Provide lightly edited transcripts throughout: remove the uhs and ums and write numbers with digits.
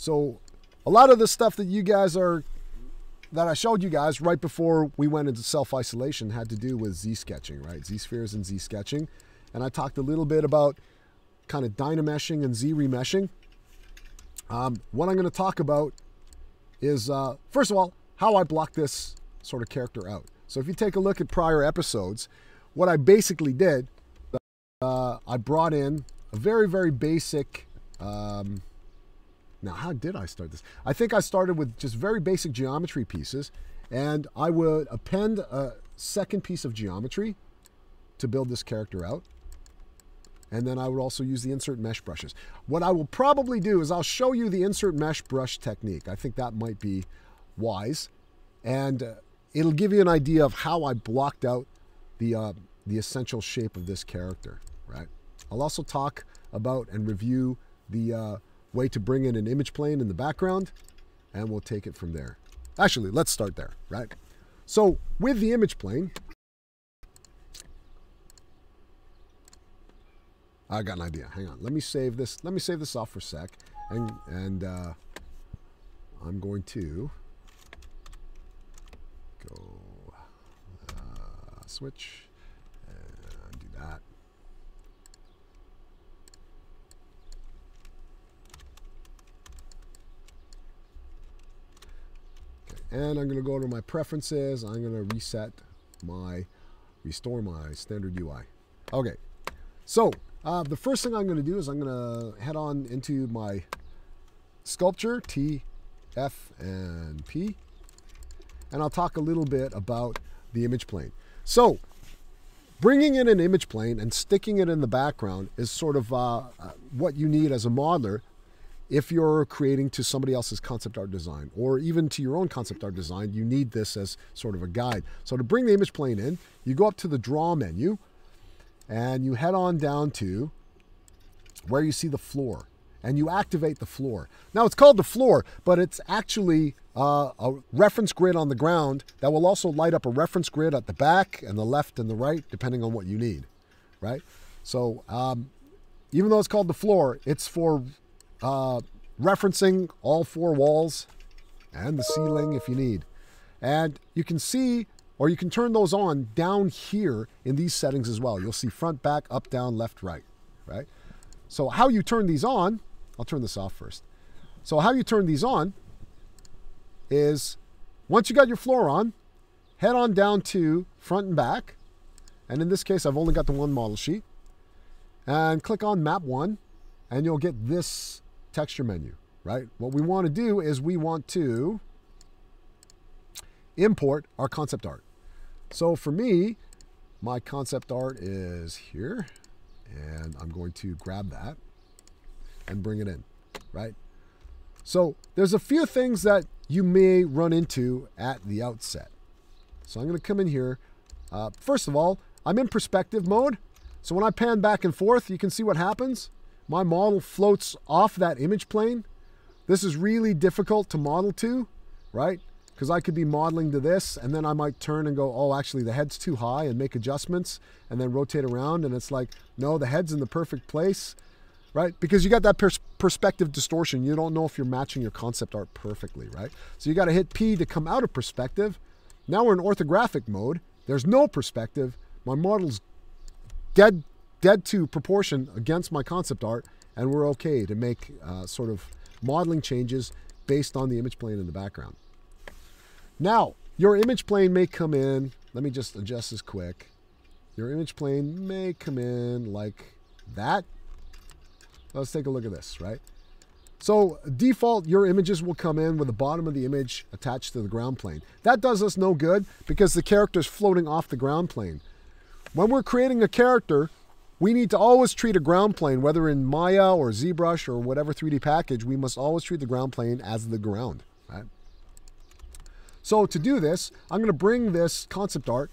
So a lot of the stuff that that I showed you guys right before we went into self-isolation had to do with Z-sketching, right? Z-spheres and Z-sketching. And I talked a little bit about kind of dynameshing and Z-remeshing. What I'm going to talk about is, first of all, how I block this sort of character out. So if you take a look at prior episodes, what I basically did, I brought in a very, very basic, now how did I start this? I think I started with just very basic geometry pieces, and I would append a second piece of geometry to build this character out. And then I would also use the insert mesh brushes. What I will probably do is I'll show you the insert mesh brush technique. I think that might be wise. And it'll give you an idea of how I blocked out the essential shape of this character, right? I'll also talk about and review the way to bring in an image plane in the background, and we'll take it from there. Actually, let's start there, right? So with the image plane, I got an idea. Hang on. Let me save this. Let me save this off for a sec. And I'm going to go switch and do that. Okay. And I'm going to go to my preferences. I'm going to restore my standard UI. Okay. So the first thing I'm going to do is I'm going to head on into my sculpture, T, F, and P, and I'll talk a little bit about the image plane. So bringing in an image plane and sticking it in the background is sort of what you need as a modeler if you're creating to somebody else's concept art design, or even to your own concept art design. You need this as sort of a guide. So to bring the image plane in, you go up to the Draw menu, and you head on down to where you see the floor, and you activate the floor. Now it's called the floor, but it's actually a reference grid on the ground that will also light up a reference grid at the back and the left and the right, depending on what you need, right? So even though it's called the floor, it's for referencing all four walls and the ceiling if you need. And you can see, or you can turn those on down here in these settings as well. You'll see front, back, up, down, left, right, right? So how you turn these on, I'll turn this off first. So how you turn these on is, once you got your floor on, head on down to front and back. And in this case, I've only got the one model sheet. And click on map one, and you'll get this texture menu, right? What we want to do is we want to import our concept art. So for me, my concept art is here, and I'm going to grab that and bring it in, right? So there's a few things that you may run into at the outset. So I'm going to come in here. First of all, I'm in perspective mode. So when I pan back and forth, you can see what happens. My model floats off that image plane. This is really difficult to model to, right? Because I could be modeling to this, and then I might turn and go, oh, actually the head's too high, and make adjustments, and then rotate around, and it's like, no, the head's in the perfect place, right? Because you got that perspective distortion. You don't know if you're matching your concept art perfectly, right? So you got to hit P to come out of perspective. Now we're in orthographic mode. There's no perspective. My model's dead to proportion against my concept art, and we're okay to make sort of modeling changes based on the image plane in the background. Now, your image plane may come in, let me just adjust this quick. Your image plane may come in like that. Let's take a look at this, right? So default, your images will come in with the bottom of the image attached to the ground plane. That does us no good because the character is floating off the ground plane. When we're creating a character, we need to always treat a ground plane, whether in Maya or ZBrush or whatever 3D package, we must always treat the ground plane as the ground, right? So to do this, I'm going to bring this concept art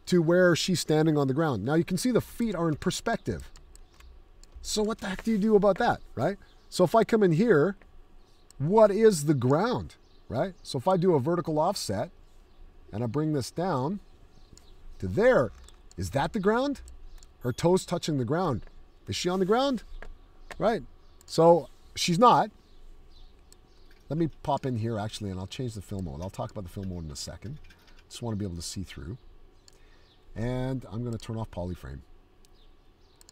to where she's standing on the ground. Now you can see the feet are in perspective. So what the heck do you do about that, right? So if I come in here, what is the ground, right? So if I do a vertical offset and I bring this down to there, is that the ground? Her toes touching the ground. Is she on the ground? Right? So she's not. let me pop in here actually, and I'll change the fill mode. I'll talk about the fill mode in a second. Just want to be able to see through. And I'm going to turn off polyframe.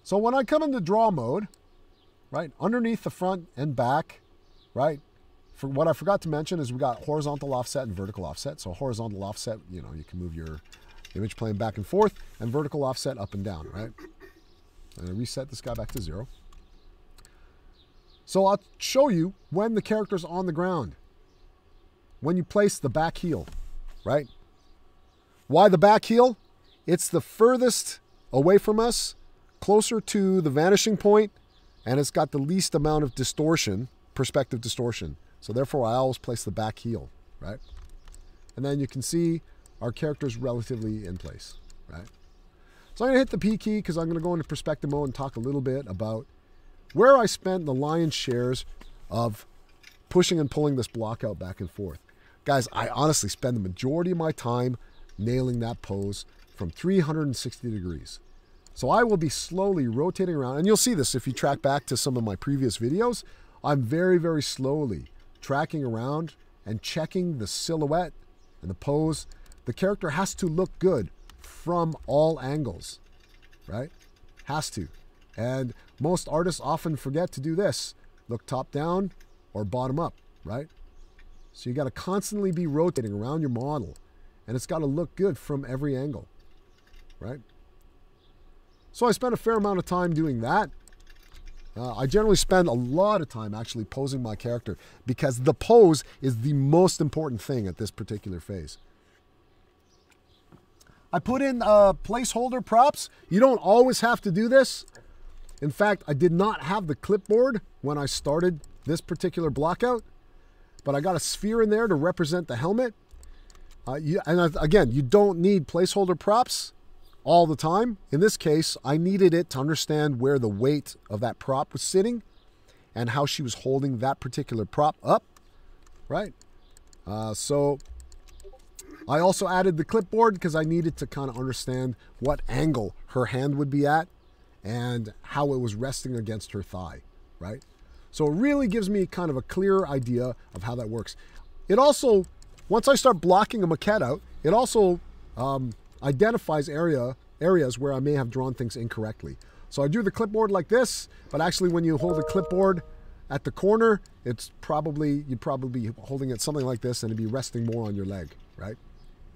So when I come into draw mode, right, underneath the front and back, right, for what I forgot to mention is we got horizontal offset and vertical offset. So horizontal offset, you know, you can move your image plane back and forth, and vertical offset up and down, right? I'm going to reset this guy back to 0. So I'll show you when the character's on the ground, when you place the back heel, right? Why the back heel? It's the furthest away from us, closer to the vanishing point, and it's got the least amount of distortion, perspective distortion. So therefore, I always place the back heel, right? And then you can see our character's relatively in place, right? So I'm going to hit the P key because I'm going to go into perspective mode and talk a little bit about where I spent the lion's shares of pushing and pulling this block out back and forth. Guys, I honestly spend the majority of my time nailing that pose from 360 degrees. So I will be slowly rotating around, and you'll see this if you track back to some of my previous videos. I'm very, very slowly tracking around and checking the silhouette and the pose. The character has to look good from all angles, right? Has to. And most artists often forget to do this. Look top down or bottom up, right? So you got to constantly be rotating around your model, and it's got to look good from every angle, right? So I spent a fair amount of time doing that. I generally spend a lot of time actually posing my character because the pose is the most important thing at this particular phase. I put in placeholder props. You don't always have to do this. In fact, I did not have the clipboard when I started this particular block out, but I got a sphere in there to represent the helmet. Again, you don't need placeholder props all the time. In this case, I needed it to understand where the weight of that prop was sitting and how she was holding that particular prop up, right? So I also added the clipboard because I needed to kind of understand what angle her hand would be at and how it was resting against her thigh, right? So it really gives me kind of a clear idea of how that works. It also, once I start blocking a maquette out, it also identifies areas where I may have drawn things incorrectly. So I do the clipboard like this, but actually when you hold the clipboard at the corner, you'd probably be holding it something like this, and it'd be resting more on your leg, right?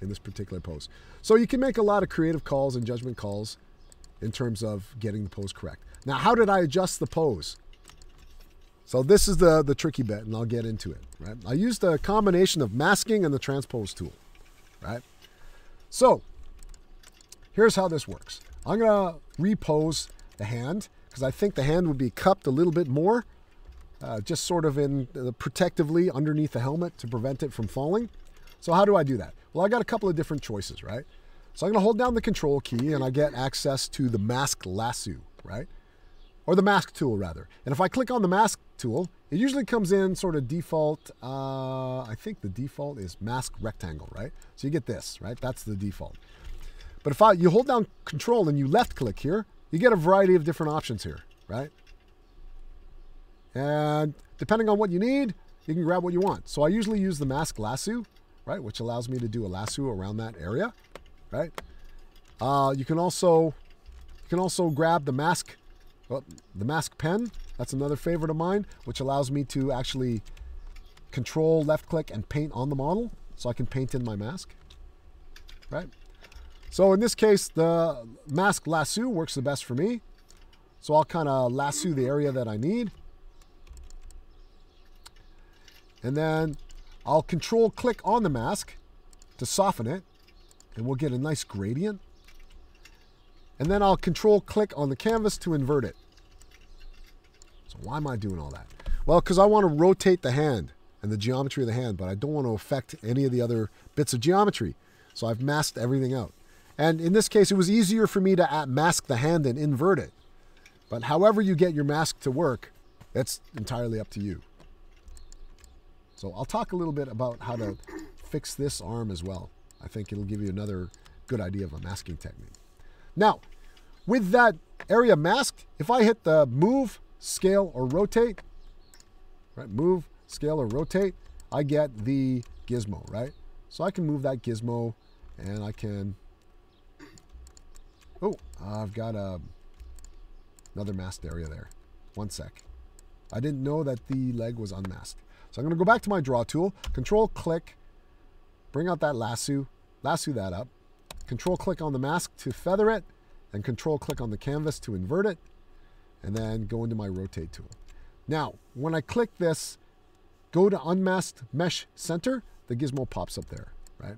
In this particular pose. So you can make a lot of creative calls and judgment calls in terms of getting the pose correct. Now, how did I adjust the pose? So this is the tricky bit, and I'll get into it, right? I used a combination of masking and the transpose tool, right? So here's how this works. I'm gonna repose the hand because I think the hand would be cupped a little bit more, just sort of in protectively underneath the helmet to prevent it from falling. So how do I do that? Well, I got a couple of different choices, right? So I'm gonna hold down the control key and I get access to the mask lasso, right? Or the mask tool rather. And if I click on the mask tool, it usually comes in sort of default, I think the default is mask rectangle, right? So you get this, right? That's the default. But if you hold down control and you left click here, you get a variety of different options here, right? And depending on what you need, you can grab what you want. So I usually use the mask lasso, right? Which allows me to do a lasso around that area, right? You can also grab the mask pen. That's another favorite of mine, which allows me to actually control left click and paint on the model. So I can paint in my mask, right? So in this case, the mask lasso works the best for me. So I'll kind of lasso the area that I need. And then I'll control click on the mask to soften it, and we'll get a nice gradient. And then I'll control click on the canvas to invert it. So why am I doing all that? Well, because I want to rotate the hand and the geometry of the hand, but I don't want to affect any of the other bits of geometry. So I've masked everything out. And in this case, it was easier for me to mask the hand and invert it. But however you get your mask to work, it's entirely up to you. So I'll talk a little bit about how to fix this arm as well. I think it'll give you another good idea of a masking technique. Now, with that area masked, if I hit the move, scale, or rotate, right, move, scale, or rotate, I get the gizmo, right? So I can move that gizmo, and I can... Oh, I've got another masked area there. One sec. I didn't know that the leg was unmasked. So I'm going to go back to my draw tool, Control-click, bring out that lasso that up, Control-click on the mask to feather it, and Control-click on the canvas to invert it, and then go into my rotate tool. Now, when I click this, go to Unmasked Mesh Center, the gizmo pops up there, right?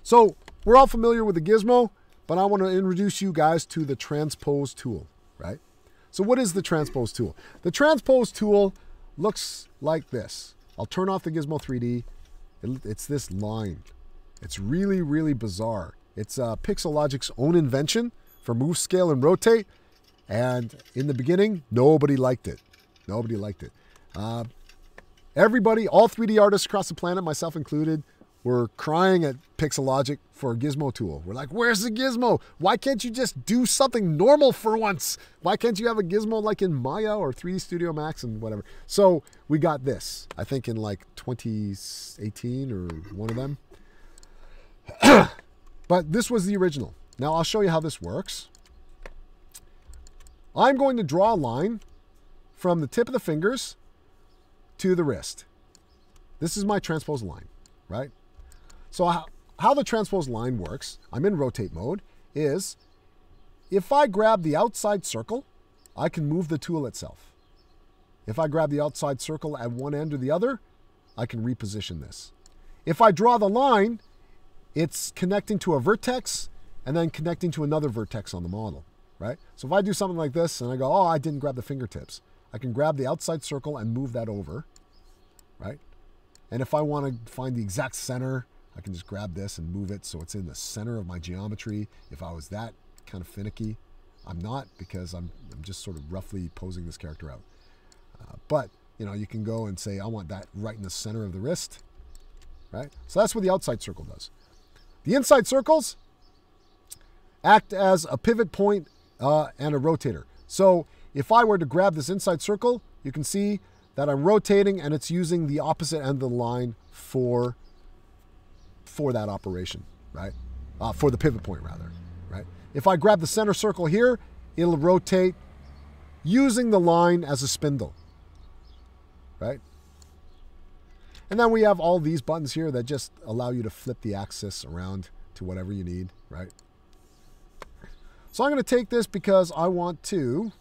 So we're all familiar with the gizmo, but I want to introduce you guys to the Transpose tool, right? So what is the Transpose tool? The Transpose tool looks like this. I'll turn off the Gizmo 3D. It's this line. It's really, really bizarre. It's Pixelogic's own invention for move, scale, and rotate. And in the beginning, nobody liked it. Nobody liked it. Everybody, all 3D artists across the planet, myself included, were crying at Pixelogic for a gizmo tool. We're like, where's the gizmo? Why can't you just do something normal for once? Why can't you have a gizmo like in Maya or 3D Studio Max and whatever? So we got this, I think in like 2018 or one of them. But this was the original. Now I'll show you how this works. I'm going to draw a line from the tip of the fingers to the wrist. This is my transpose line, right? So how the transpose line works, I'm in rotate mode, is if I grab the outside circle, I can move the tool itself. If I grab the outside circle at one end or the other, I can reposition this. If I draw the line, it's connecting to a vertex and then connecting to another vertex on the model, right? So if I do something like this and I go, oh, I didn't grab the fingertips, I can grab the outside circle and move that over, right? And if I want to find the exact center, I can just grab this and move it so it's in the center of my geometry. If I was that kind of finicky, I'm not, because I'm just sort of roughly posing this character out. But, you know, you can go and say, I want that right in the center of the wrist, right? So that's what the outside circle does. The inside circles act as a pivot point and a rotator. So if I were to grab this inside circle, you can see that I'm rotating and it's using the opposite end of the line for that operation, right? For the pivot point, rather, right? If I grab the center circle here, it'll rotate using the line as a spindle, right? And then we have all these buttons here that just allow you to flip the axis around to whatever you need, right? So I'm going to take this because I want to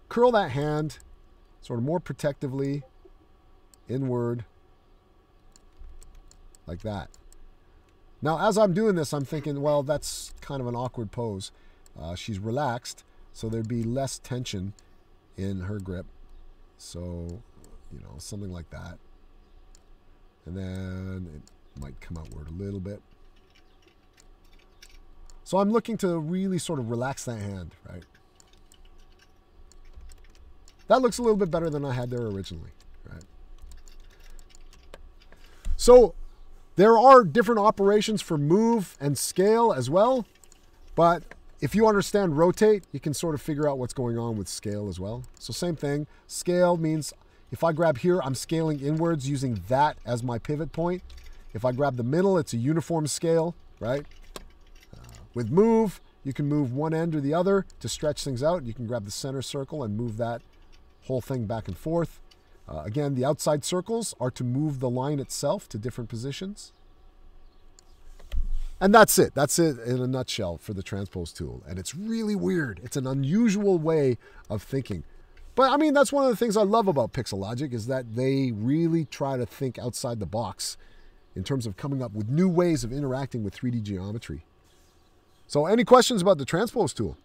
curl that hand sort of more protectively inward like that. Now, as I'm doing this, I'm thinking, well, that's kind of an awkward pose. She's relaxed, so there'd be less tension in her grip. So, you know, something like that. And then it might come outward a little bit. So I'm looking to really sort of relax that hand, right? That looks a little bit better than I had there originally, right? So there are different operations for move and scale as well, but if you understand rotate, you can sort of figure out what's going on with scale as well. So same thing, scale means if I grab here, I'm scaling inwards using that as my pivot point. If I grab the middle, it's a uniform scale, right? With move, you can move one end or the other to stretch things out. You can grab the center circle and move that whole thing back and forth. Again, the outside circles are to move the line itself to different positions. And that's it. That's it in a nutshell for the transpose tool. And it's really weird. It's an unusual way of thinking. But I mean, that's one of the things I love about Pixelogic, is that they really try to think outside the box in terms of coming up with new ways of interacting with 3D geometry. So any questions about the transpose tool?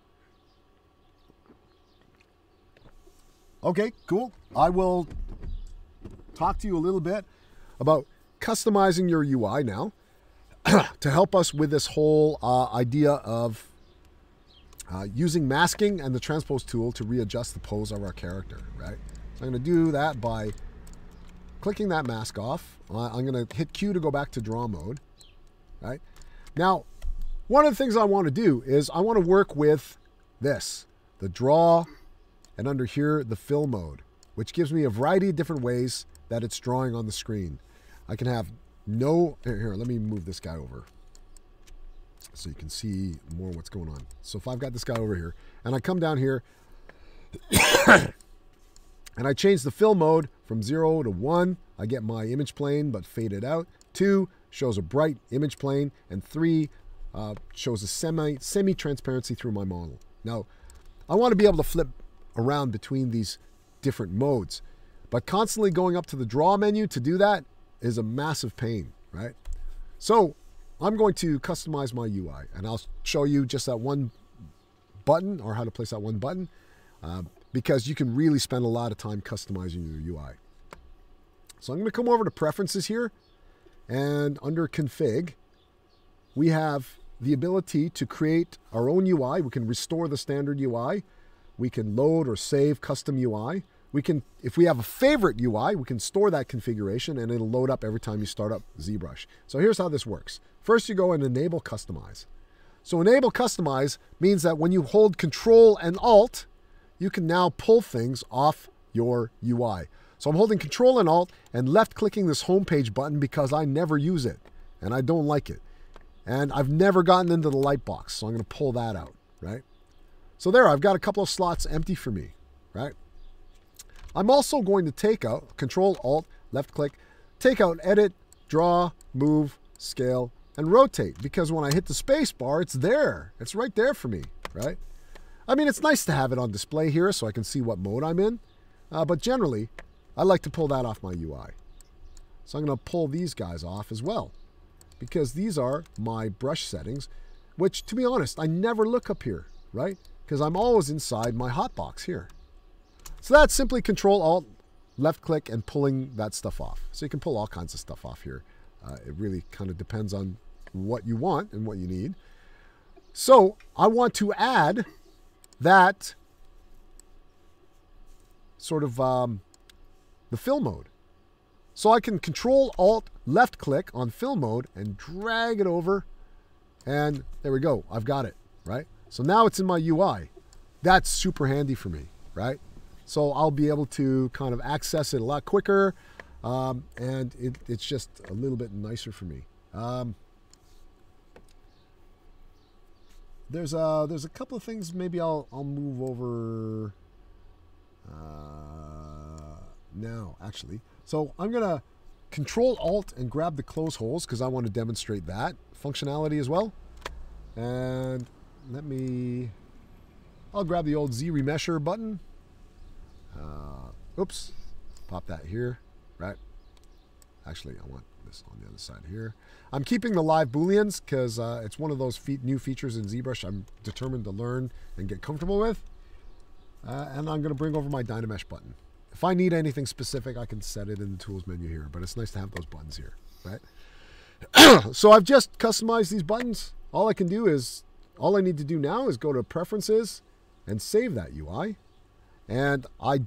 Okay, cool. I will talk to you a little bit about customizing your UI now to help us with this whole idea of using masking and the transpose tool to readjust the pose of our character, right? So I'm going to do that by clicking that mask off. I'm going to hit Q to go back to draw mode, right? Now, one of the things I want to do is I want to work with this, the draw, and under here, the fill mode, which gives me a variety of different ways that it's drawing on the screen. I can have here, let me move this guy over so you can see more what's going on. So if I've got this guy over here, and I come down here, and I change the fill mode from 0 to 1, I get my image plane but faded out. 2 shows a bright image plane, and 3 shows a semi-transparency through my model. Now, I want to be able to flip around between these different modes, but constantly going up to the draw menu to do that is a massive pain, right? So I'm going to customize my UI, and I'll show you just that one button, or how to place that one button, because you can really spend a lot of time customizing your UI. So I'm going to come over to Preferences here, and under Config, we have the ability to create our own UI. We can restore the standard UI. We can load or save custom UI. We can, if we have a favorite UI, we can store that configuration and it'll load up every time you start up ZBrush. So here's how this works. First, you go and enable Customize. So enable Customize means that when you hold Control and Alt, you can now pull things off your UI. So I'm holding Control and Alt and left-clicking this Homepage button because I never use it and I don't like it. And I've never gotten into the Lightbox, so I'm going to pull that out, right? So there, I've got a couple of slots empty for me, right? I'm also going to take out, Control, Alt, left click, take out Edit, Draw, Move, Scale, and Rotate, because when I hit the space bar, it's there. It's right there for me, right? I mean, it's nice to have it on display here so I can see what mode I'm in, but generally, I like to pull that off my UI. So I'm going to pull these guys off as well, because these are my brush settings, which, to be honest, I never look up here, right? Because I'm always inside my hotbox here. So that's simply Control, Alt, left click, and pulling that stuff off. So you can pull all kinds of stuff off here. It really kind of depends on what you want and what you need. So I want to add that sort of the fill mode. So I can Control, Alt, left click on fill mode and drag it over. And there we go. I've got it, right? So now it's in my UI. That's super handy for me, right? So I'll be able to kind of access it a lot quicker. And it's just a little bit nicer for me. There's a couple of things maybe I'll move over now, actually. So I'm going to Control Alt and grab the close holes because I want to demonstrate that functionality as well. And I'll grab the old Z Remesher button. Oops, pop that here, right? Actually, I want this on the other side here. I'm keeping the live booleans because it's one of those new features in ZBrush I'm determined to learn and get comfortable with. And I'm going to bring over my Dynamesh button. If I need anything specific, I can set it in the tools menu here, but it's nice to have those buttons here, right? So I've just customized these buttons. All I need to do now is go to Preferences and save that UI. And I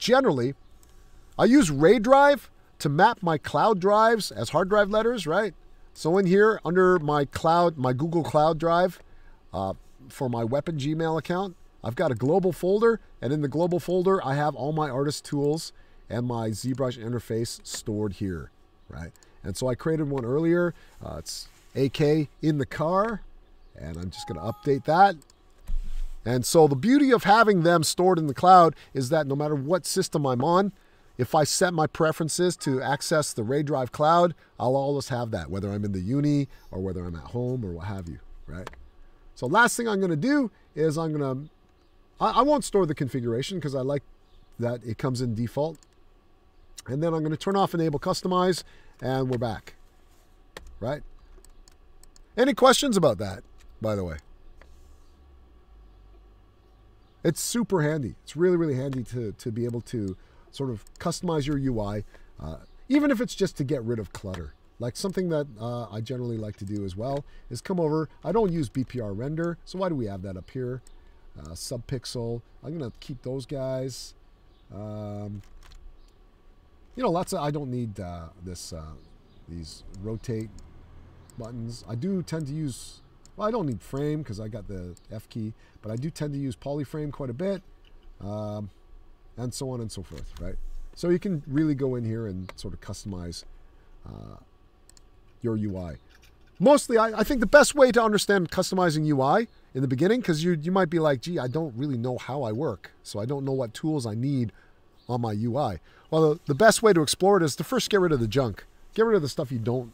use RAID drive to map my cloud drives as hard drive letters, right? So in here, under my Google Cloud Drive, for my Weapon Gmail account, I've got a global folder, and in the global folder, I have all my artist tools and my ZBrush interface stored here, right? And so I created one earlier. It's AK in the car, and I'm just going to update that. And so the beauty of having them stored in the cloud is that no matter what system I'm on, if I set my preferences to access the RAID drive cloud, I'll always have that, whether I'm in the uni or whether I'm at home or what have you, right? So last thing I'm going to do is I won't store the configuration because I like that it comes in default. And then I'm going to turn off Enable Customize, and we're back, right? Any questions about that, by the way? It's super handy. It's really, really handy to be able to sort of customize your UI, even if it's just to get rid of clutter. Like something that I generally like to do as well is come over. I don't use BPR render, so why do we have that up here? Subpixel. I'm going to keep those guys. You know, I don't need these rotate buttons. I do tend to use, well, I don't need frame because I got the F key, but I do tend to use polyframe quite a bit, and so on and so forth, right? So you can really go in here and sort of customize your UI. Mostly, I think the best way to understand customizing UI in the beginning, because you might be like, gee, I don't really know how I work, so I don't know what tools I need on my UI. Well, the best way to explore it is to first get rid of the junk. Get rid of the stuff you don't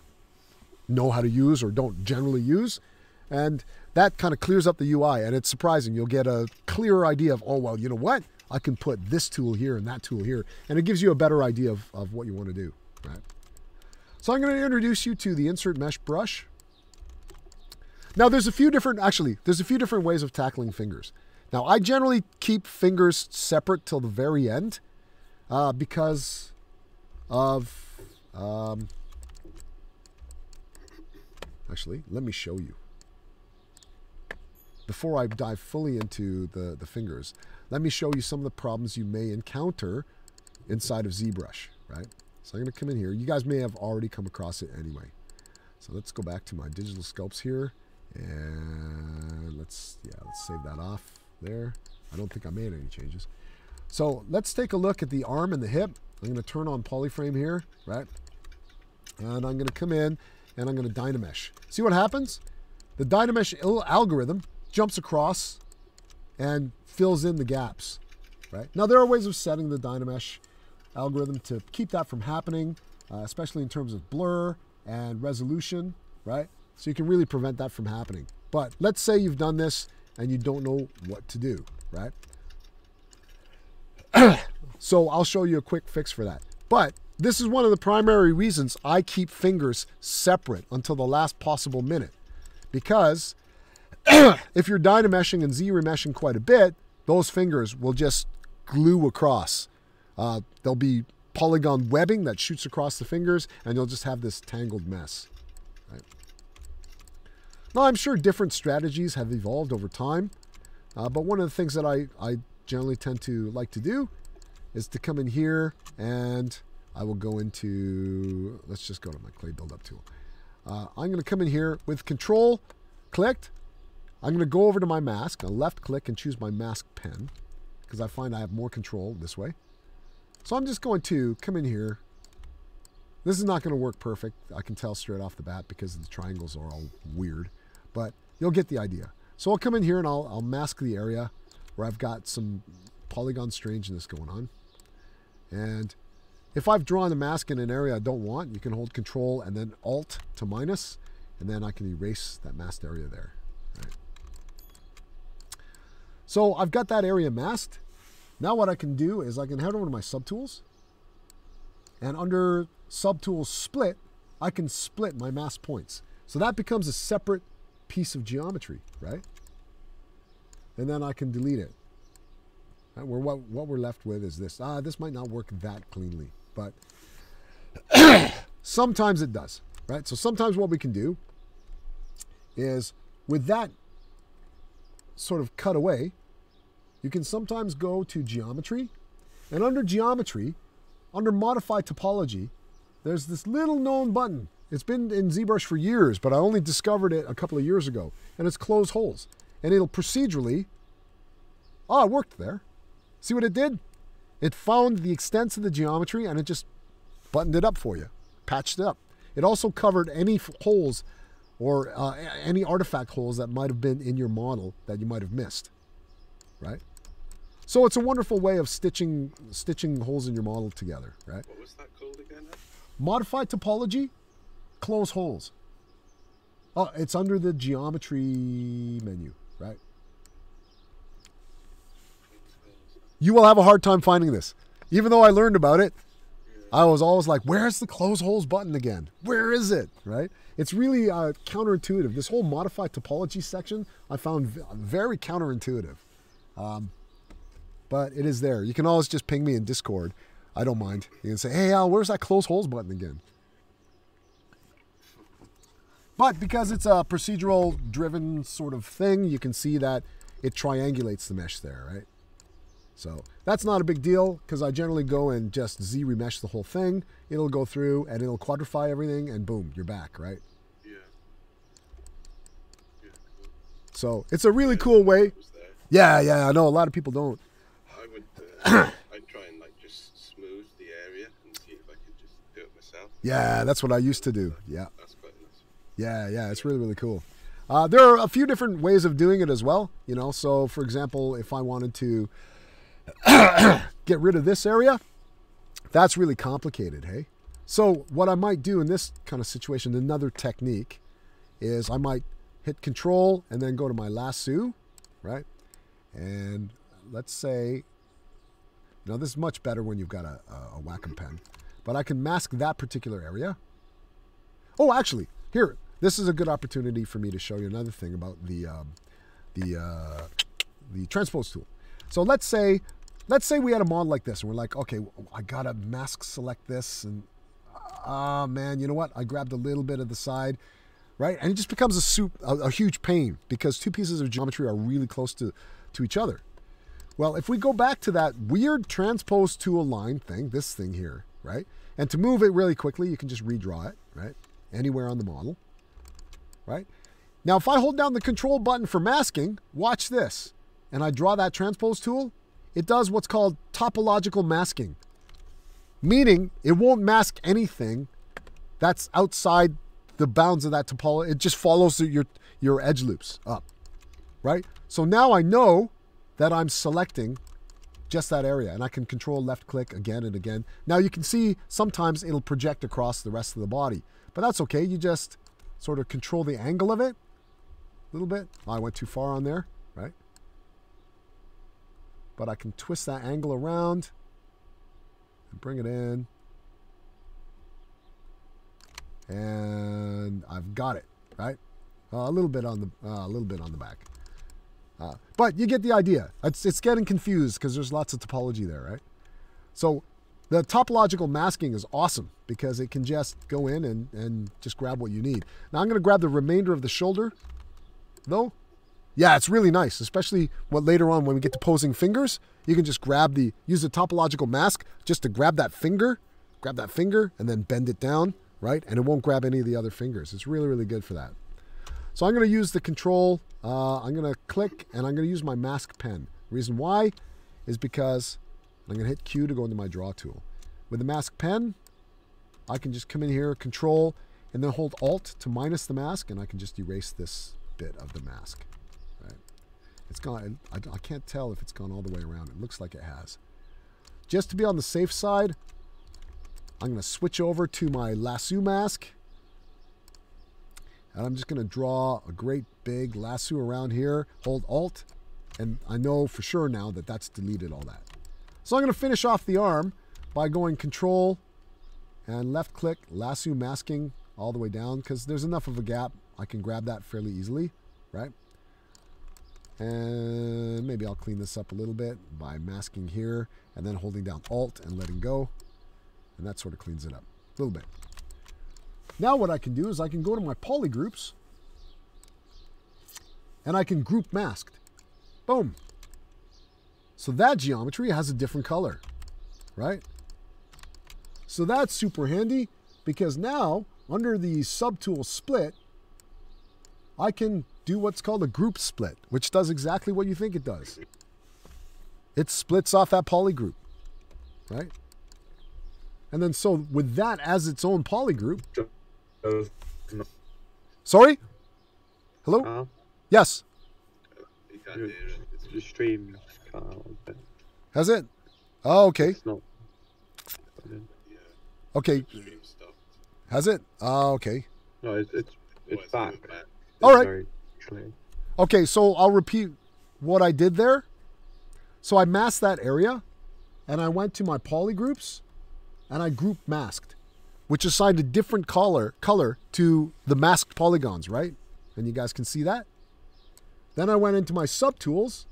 know how to use or don't generally use, and that kind of clears up the UI, and it's surprising. You'll get a clearer idea of, oh, well, you know what? I can put this tool here and that tool here, and it gives you a better idea of what you want to do, right? So I'm going to introduce you to the Insert Mesh brush. Now, there's a few different ways of tackling fingers. Now, I generally keep fingers separate till the very end because of... actually, let me show you. Before I dive fully into the fingers, let me show you some of the problems you may encounter inside of ZBrush, right? So I'm going to come in here. You guys may have already come across it anyway. So let's go back to my digital sculpts here. And let's save that off there. I don't think I made any changes. So let's take a look at the arm and the hip. I'm going to turn on polyframe here, right? And I'm going to come in and I'm going to Dynamesh. See what happens? The Dynamesh algorithm jumps across and fills in the gaps, right? Now there are ways of setting the Dynamesh algorithm to keep that from happening, especially in terms of blur and resolution, right? So you can really prevent that from happening. But let's say you've done this and you don't know what to do, right? So I'll show you a quick fix for that. But this is one of the primary reasons I keep fingers separate until the last possible minute. Because if you're Dynameshing and Z-remeshing quite a bit, those fingers will just glue across. There'll be polygon webbing that shoots across the fingers, and you'll just have this tangled mess. Right? Now, I'm sure different strategies have evolved over time, but one of the things that I generally tend to like to do is to come in here and I will go into, let's just go to my clay buildup tool. I'm going to come in here with Control clicked. I'm going to go over to my mask. I'll left click and choose my mask pen because I find I have more control this way. So I'm just going to come in here. This is not going to work perfect. I can tell straight off the bat because the triangles are all weird, but you'll get the idea. So I'll come in here and I'll mask the area where I've got some polygon strangeness going on. And if I've drawn a mask in an area I don't want, you can hold Control and then Alt to minus, and then I can erase that masked area there. Right. So I've got that area masked. Now what I can do is I can head over to my subtools, and under subtools split, I can split my mask points. So that becomes a separate piece of geometry, right? And then I can delete it. Right, what we're left with is this. This might not work that cleanly, but sometimes it does, right? So sometimes what we can do is with that sort of cut away, you can sometimes go to geometry, and under geometry, under modify topology, there's this little known button. It's been in ZBrush for years, but I only discovered it a couple of years ago, and it's close holes. And it'll procedurally, it worked there. See what it did? It found the extents of the geometry and it just buttoned it up for you, patched it up. It also covered any holes or any artifact holes that might have been in your model that you might have missed, right? So it's a wonderful way of stitching holes in your model together, right? What was that called again? Modify topology, close holes. Oh, it's under the geometry menu, right? You will have a hard time finding this. Even though I learned about it, I was always like, where's the close holes button again? Where is it, right? It's really counterintuitive. This whole modify topology section I found very counterintuitive. But it is there. You can always just ping me in Discord. I don't mind. You can say, hey, Al, where's that close holes button again? But because it's a procedural driven sort of thing, you can see that it triangulates the mesh there, right? So that's not a big deal because I generally go and just Z-remesh the whole thing. It'll go through and it'll quadrify everything and boom, you're back, right? Yeah. Yeah, cool. So it's a really cool way. Yeah, I know a lot of people don't. I would, I'd try and like just smooth the area and see if I can just do it myself. Yeah, that's what I used to do. Yeah. That's quite nice. Yeah, it's really, really cool. There are a few different ways of doing it as well. You know, so for example, if I wanted to get rid of this area, that's really complicated, hey? So what I might do in this kind of situation, another technique, is I might hit Control and then go to my lasso, right? And let's say, you know, this is much better when you've got a Wacom pen, but I can mask that particular area. Oh, actually, here, this is a good opportunity for me to show you another thing about the transpose tool. So let's say we had a model like this, and we're like, okay, I gotta mask select this, and man, you know what? I grabbed a little bit of the side, right? And it just becomes a huge pain because two pieces of geometry are really close to each other. Well, if we go back to that weird transpose tool line thing, this thing here, right? And to move it really quickly, you can just redraw it, right? Anywhere on the model, right? Now, if I hold down the Control button for masking, watch this, and I draw that transpose tool, it does what's called topological masking, meaning it won't mask anything that's outside the bounds of that topology. It just follows your edge loops up, right? So now I know that I'm selecting just that area, and I can Control left click again and again. Now you can see sometimes it'll project across the rest of the body, but that's okay. You just sort of control the angle of it a little bit. Oh, I went too far on there, right? But I can twist that angle around and bring it in. And I've got it, right? A little bit on the back. But you get the idea. It's getting confused because there's lots of topology there, right? So the topological masking is awesome because it can just go in and just grab what you need. Now I'm going to grab the remainder of the shoulder, though. Yeah, it's really nice, especially later on when we get to posing fingers. You can just use the topological mask just to grab that finger, and then bend it down, right? And it won't grab any of the other fingers. It's really, really good for that. So I'm going to use the Control. I'm going to click, and I'm going to use my mask pen. Reason why is because I'm going to hit Q to go into my draw tool. With the mask pen, I can just come in here, Control, and then hold Alt to minus the mask, and I can just erase this bit of the mask. Right? It's gone. I can't tell if it's gone all the way around. It looks like it has. Just to be on the safe side, I'm going to switch over to my lasso mask. And I'm just going to draw a great big lasso around here, hold Alt, and I know for sure now that that's deleted all that. So I'm going to finish off the arm by going Control and left click, lasso masking all the way down, because there's enough of a gap. I can grab that fairly easily, right? And maybe I'll clean this up a little bit by masking here and then holding down Alt and letting go. And that sort of cleans it up a little bit. Now what I can do is I can go to my polygroups and I can group masked. Boom. So that geometry has a different color, right? So that's super handy because now under the subtool split, I can do what's called a group split, which does exactly what you think it does. It splits off that polygroup, right? And then so with that as its own polygroup. Sorry? Hello? Yes. Your stream cut out a bit. Has it? Oh, okay. It's not. Okay. Has it? Oh, okay. No, it's back. All right. Very clear. Okay, so I'll repeat what I did there. So I masked that area, and I went to my polygroups, and I group masked, which assigned a different color to the masked polygons, right? And you guys can see that. Then I went into my subtools,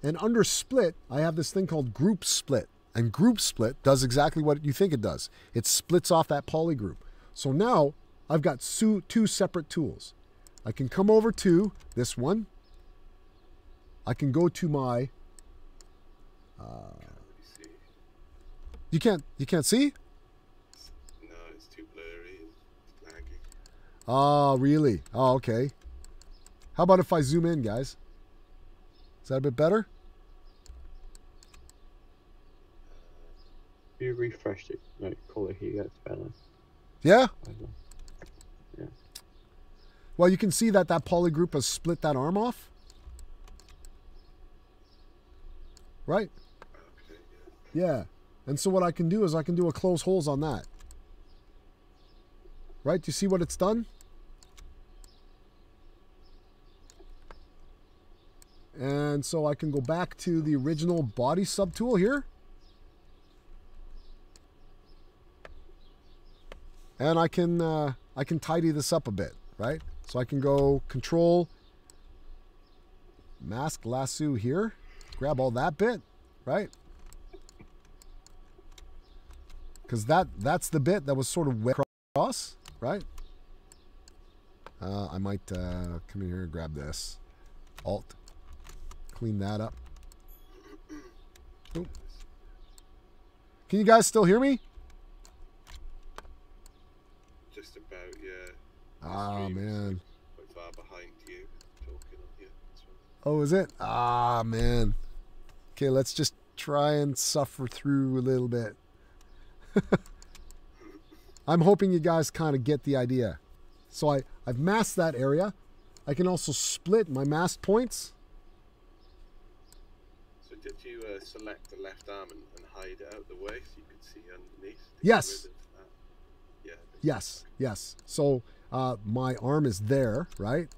and under split, I have this thing called group split. And group split does exactly what you think it does. It splits off that polygroup. So now I've got two separate tools. I can come over to this one. I can go to my... You can't see? No, it's too blurry. It's laggy. Oh, really? Oh, okay. How about if I zoom in, guys? Is that a bit better? If you refreshed it, like quality gets better. Yeah? I don't know. Yeah. Well, you can see that that poly group has split that arm off. Right? Okay, Yeah. And so what I can do is I can do a close holes on that. Right? Do you see what it's done? And so I can go back to the original body subtool here. And I can tidy this up a bit, right? So I can go Control, Mask Lasso here, grab all that bit, right? Because that's the bit that was sort of wet across, right? I might come in here and grab this. Alt. Clean that up. Oop. Can you guys still hear me? just about, yeah. Ah, man. Quite far behind you, talking on here as well. Oh, is it? Ah, man. Okay, let's just try and suffer through a little bit. I'm hoping you guys kind of get the idea. So I've masked that area. I can also split my masked points. So did you select the left arm and hide it out the way so you could see underneath? To get Yes. rid of that? Yeah. Yes, yes. So my arm is there, right?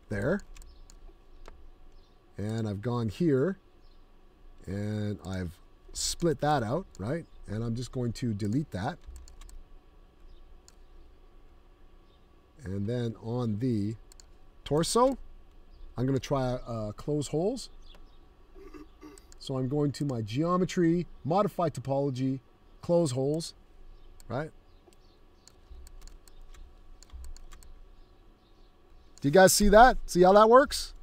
There. And I've gone here and I've split that out, right? And I'm just going to delete that. And then on the torso, I'm going to try close holes. So I'm going to my geometry, modify topology, close holes, right? Do you guys see that? See how that works?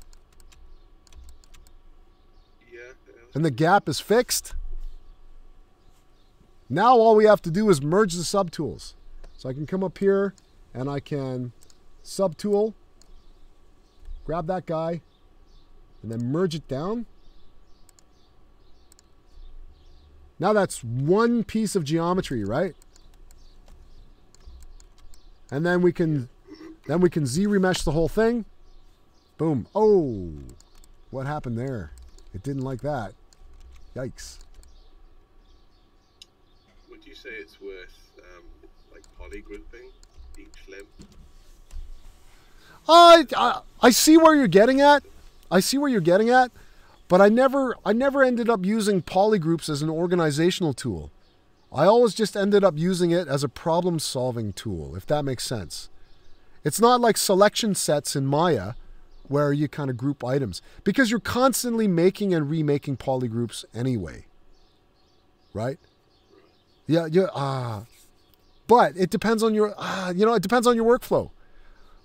Yeah. And the gap is fixed. Now all we have to do is merge the subtools. So I can come up here and I can subtool, grab that guy, and then merge it down. Now that's one piece of geometry, right? And then we can Z remesh the whole thing. Boom. Oh, what happened there? It didn't like that. Yikes. Would you say it's worth like polygrouping each limb? I see where you're getting at. I see where you're getting at, but I never ended up using polygroups as an organizational tool. I always just ended up using it as a problem-solving tool, if that makes sense. It's not like selection sets in Maya where you kind of group items because you're constantly making and remaking polygroups anyway. Right? Yeah. But it depends on your, it depends on your workflow.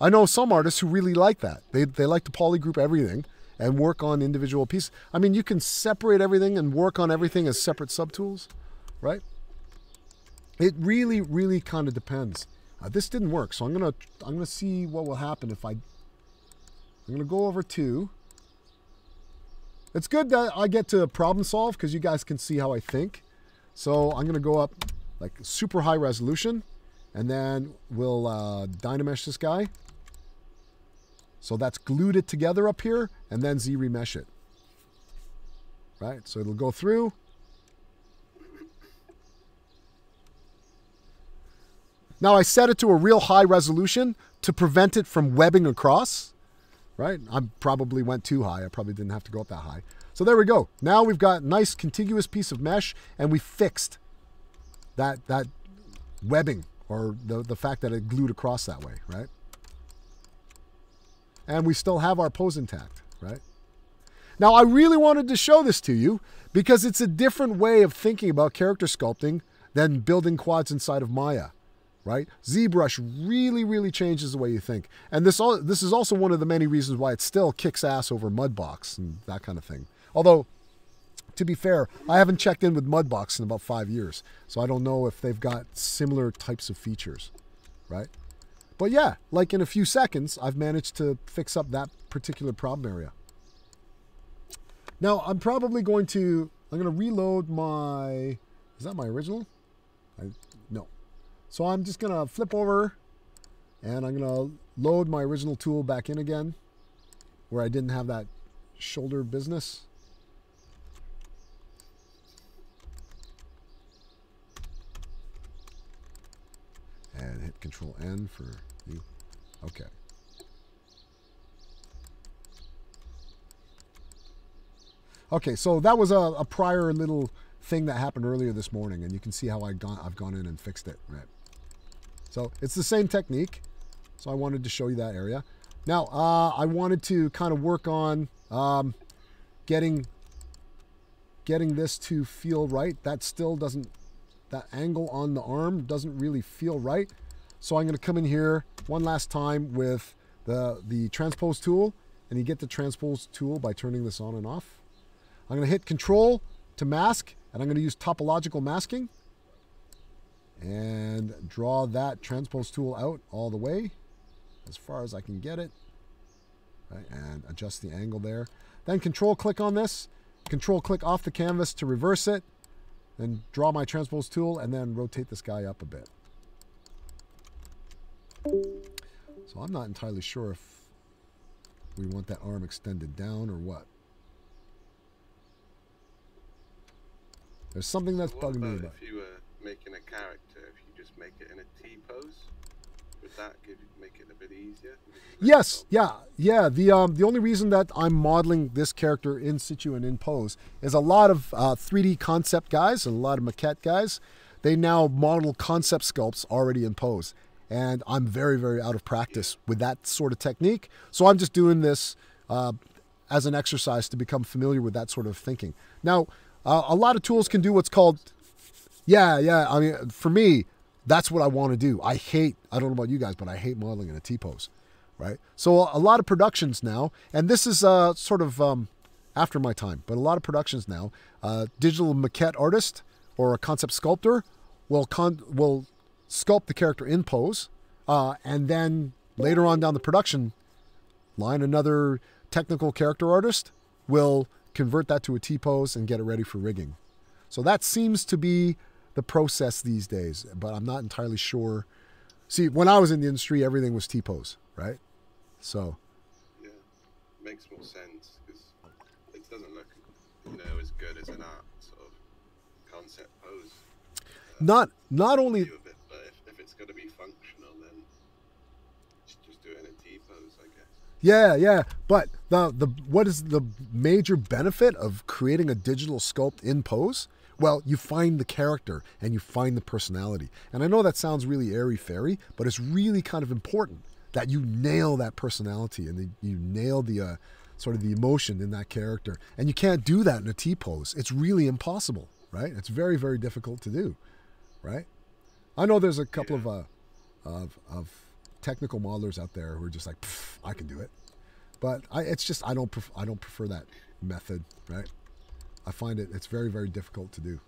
I know some artists who really like that. They like to polygroup everything and work on individual pieces. I mean, you can separate everything and work on everything as separate subtools, right? It really, really kind of depends. This didn't work, so I'm gonna see what will happen if I'm gonna go over to. It's good that I get to problem solve because you guys can see how I think. So I'm gonna go up like super high resolution, and then we'll Dynamesh this guy. So that's glued it together up here, and then Z remesh it. Right, so it'll go through. Now I set it to a real high resolution to prevent it from webbing across, right? I probably went too high. I probably didn't have to go up that high. So there we go. Now we've got a nice contiguous piece of mesh and we fixed that webbing or the fact that it glued across that way, right? And we still have our pose intact, right? Now I really wanted to show this to you because it's a different way of thinking about character sculpting than building quads inside of Maya. Right? ZBrush really, really changes the way you think. And this is also one of the many reasons why it still kicks ass over Mudbox and that kind of thing. Although, to be fair, I haven't checked in with Mudbox in about 5 years. So I don't know if they've got similar types of features. Right? But yeah, like in a few seconds, I've managed to fix up that particular problem area. Now, I'm going to reload my Is that my original? No. So I'm just going to flip over and I'm going to load my original tool back in again where I didn't have that shoulder business. And hit Control N for you. Okay. Okay, so that was a prior little thing that happened earlier this morning, and you can see how I've gone in and fixed it. Right. So it's the same technique. So I wanted to show you that area. Now I wanted to kind of work on getting this to feel right. That still doesn't. That angle on the arm doesn't really feel right. So I'm going to come in here one last time with the transpose tool, and you get the transpose tool by turning this on and off. I'm going to hit Control to mask, and I'm going to use topological masking and draw that transpose tool out all the way as far as I can get it, right, and adjust the angle there. Then Control click on this, Control click off the canvas to reverse it, then draw my transpose tool and then rotate this guy up a bit. So I'm not entirely sure if we want that arm extended down or what. There's something that's bugging me about. If you were making a character, if you just make it in a T-pose, would that make it a bit easier? Yes, yeah. The only reason that I'm modeling this character in situ and in pose is a lot of 3D concept guys and a lot of maquette guys, they now model concept sculpts already in pose. And I'm very, very out of practice with that sort of technique. So I'm just doing this as an exercise to become familiar with that sort of thinking. Now, a lot of tools can do what's called, I mean, for me, that's what I want to do. I don't know about you guys, but I hate modeling in a T-pose, right? So a lot of productions now, and this is sort of after my time, but a lot of productions now, digital maquette artist or a concept sculptor will sculpt the character in pose, and then later on down the production line, another technical character artist will convert that to a T-pose and get it ready for rigging. So that seems to be the process these days, but I'm not entirely sure. See, when I was in the industry, everything was T-pose, right? So yeah, makes more sense because it doesn't look, as good as an art sort of concept pose. Not only. But if it's going to be functional, then just do it in a T-pose, I guess. Yeah. But what is the major benefit of creating a digital sculpt in pose? Well, you find the character and you find the personality. And I know that sounds really airy-fairy, but it's really kind of important that you nail that personality and you nail the sort of the emotion in that character. And you can't do that in a T-pose. It's really impossible, right? It's very, very difficult to do, right? I know there's a couple of technical modelers out there who are just like, I can do it. But I don't prefer that method, right? I find it's very, very difficult to do.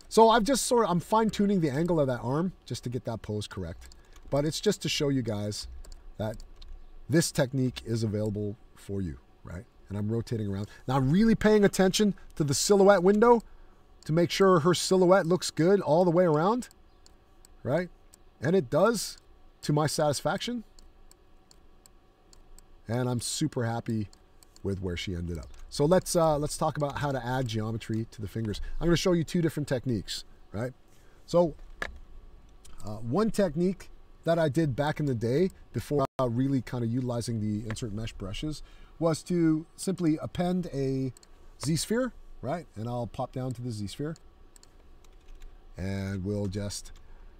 So I'm fine-tuning the angle of that arm just to get that pose correct. But it's just to show you guys that this technique is available for you, right? And I'm rotating around. Now I'm really paying attention to the silhouette window to make sure her silhouette looks good all the way around, right? And it does, to my satisfaction. And I'm super happy with where she ended up. So let's talk about how to add geometry to the fingers. I'm going to show you two different techniques, right? So one technique that I did back in the day before really kind of utilizing the insert mesh brushes was to simply append a Z-sphere, right? And I'll pop down to the Z-sphere and we'll just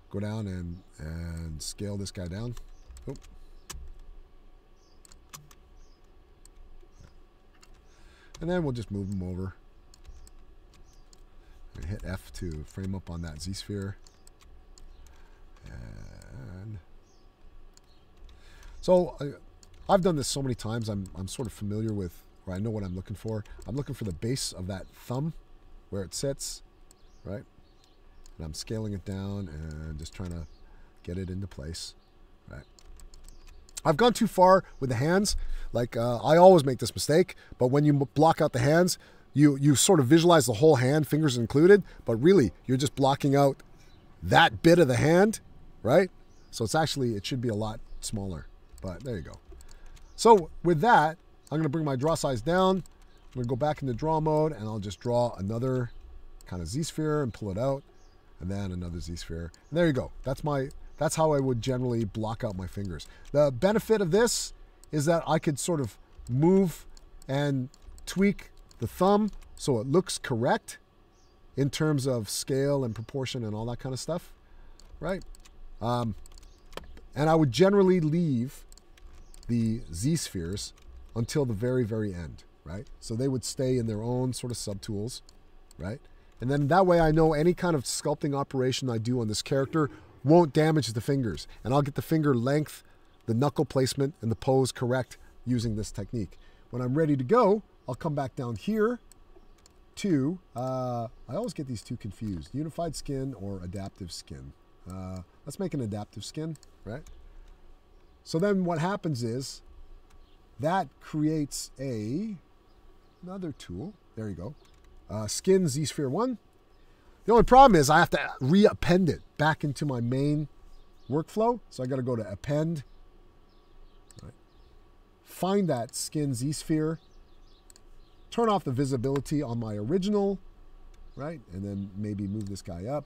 go down and scale this guy down. Oh. And then we'll just move them over. And hit F to frame up on that Z-sphere. And so I've done this so many times. I'm sort of familiar with, or I know what I'm looking for. I'm looking for the base of that thumb, where it sits, right? And I'm scaling it down and just trying to get it into place, right? I've gone too far with the hands. Like I always make this mistake, but when you block out the hands, you sort of visualize the whole hand, fingers included, but really you're just blocking out that bit of the hand, right? So it's actually, it should be a lot smaller, but there you go. So with that, I'm going to bring my draw size down. I'm going to go back into draw mode, and I'll just draw another kind of Z-sphere and pull it out, and then another Z-sphere. And there you go. That's how I would generally block out my fingers. The benefit of this is that I could sort of move and tweak the thumb so it looks correct in terms of scale and proportion and all that kind of stuff, right? And I would generally leave the Z-spheres until the very, very end, right? So they would stay in their own sort of subtools, right? And then that way I know any kind of sculpting operation I do on this character won't damage the fingers. And I'll get the finger length, the knuckle placement, and the pose correct using this technique. When I'm ready to go, I'll come back down here to, I always get these two confused, unified skin or adaptive skin. Let's make an adaptive skin, right? So then what happens is that creates another tool. There you go. Skin Z-sphere 1. The only problem is I have to reappend it back into my main workflow. So I got to go to append, right? Find that skin Z-sphere, turn off the visibility on my original, right? And then maybe move this guy up.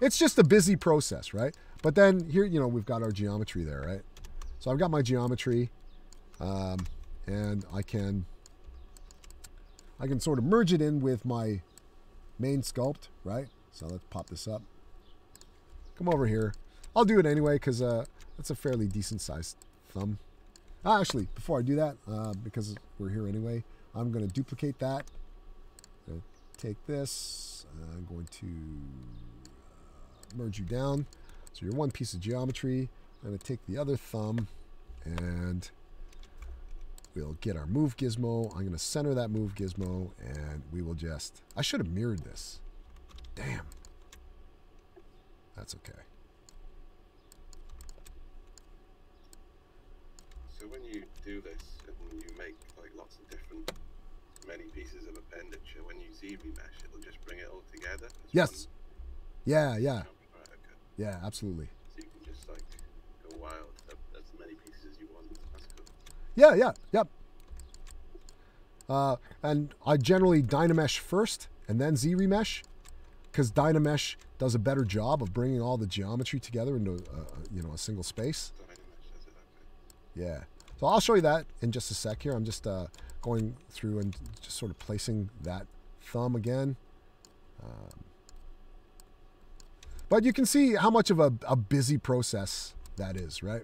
It's just a busy process, right? But then here, you know, we've got our geometry there, right? So I've got my geometry, and I can sort of merge it in with my main sculpt, right? So let's pop this up. Come over here. I'll do it anyway because that's a fairly decent sized thumb. Actually, before I do that, because we're here anyway, I'm going to duplicate that. Take this. I'm going to merge you down. So you're one piece of geometry. I'm going to take the other thumb and we'll get our move gizmo. I'm going to center that move gizmo and we will just... I should have mirrored this. Damn. That's okay. So when you do this and you make like lots of different, many pieces of appendage, when you Z-remesh, it'll just bring it all together? Yes. Yeah, yeah. Right, okay. Yeah, absolutely. So you can just like go wild, have as many pieces as you want. That's cool. Yeah, yeah, yep. And I generally Dynamesh first and then Z-remesh because Dynamesh does a better job of bringing all the geometry together into a single space. Dynamesh does it, okay. Yeah. So I'll show you that in just a sec here. I'm just going through and just sort of placing that thumb again. But you can see how much of a busy process that is, right?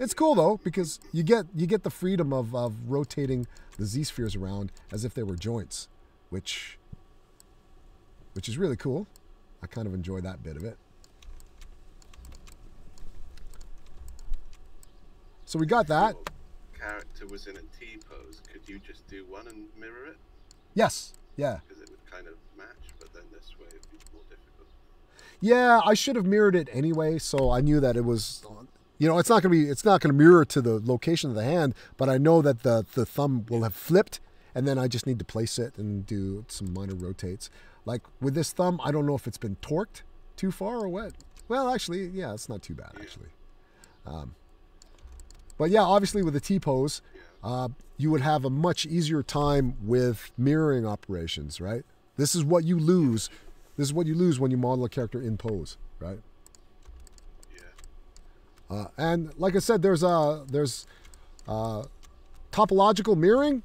It's cool though because you get the freedom of rotating the Z-spheres around as if they were joints, which is really cool. I kind of enjoy that bit of it. So we got that. Character was in a T pose. Could you just do one and mirror it? Yes. Yeah. Because it would kind of match, but then this way it'd be more difficult. Yeah, I should have mirrored it anyway, so I knew that it was, you know, it's not gonna mirror to the location of the hand, but I know that the thumb will have flipped, and then I just need to place it and do some minor rotates. Like with this thumb, I don't know if it's been torqued too far or what. Well, actually, yeah, it's not too bad actually. But yeah, obviously with the T-pose, you would have a much easier time with mirroring operations, right? This is what you lose. This is what you lose when you model a character in pose, right? Yeah. And like I said, there's topological mirroring,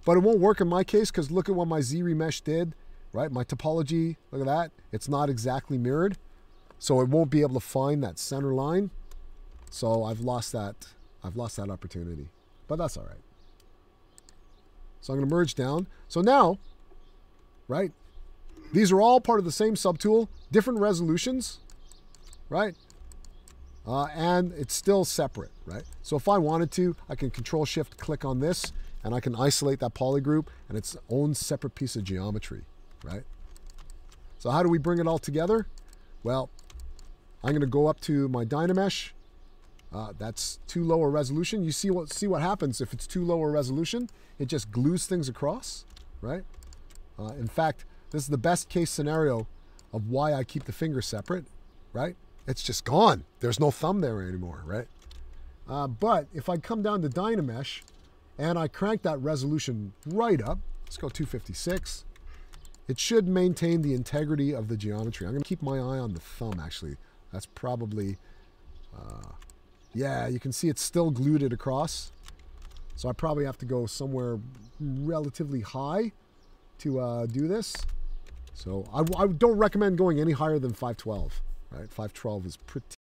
but it won't work in my case because look at what my Z-remesh did, right? My topology, look at that. It's not exactly mirrored, so it won't be able to find that center line. So I've lost that opportunity, but that's all right. So I'm going to merge down. So now, right, these are all part of the same subtool, different resolutions, right? And it's still separate, right? So if I wanted to, I can Control-Shift-click on this, and I can isolate that poly group, and it's its own separate piece of geometry, right? So how do we bring it all together? Well, I'm going to go up to my Dynamesh, That's too low a resolution. You see what happens if it's too low a resolution. It just glues things across, right? In fact, this is the best case scenario of why I keep the finger separate, right? It's just gone. There's no thumb there anymore, right? But if I come down to Dynamesh and I crank that resolution right up, let's go 256, it should maintain the integrity of the geometry. I'm going to keep my eye on the thumb, actually. That's probably, yeah, you can see it's still glued it across. So I probably have to go somewhere relatively high to do this. So I don't recommend going any higher than 512, right? 512 is pretty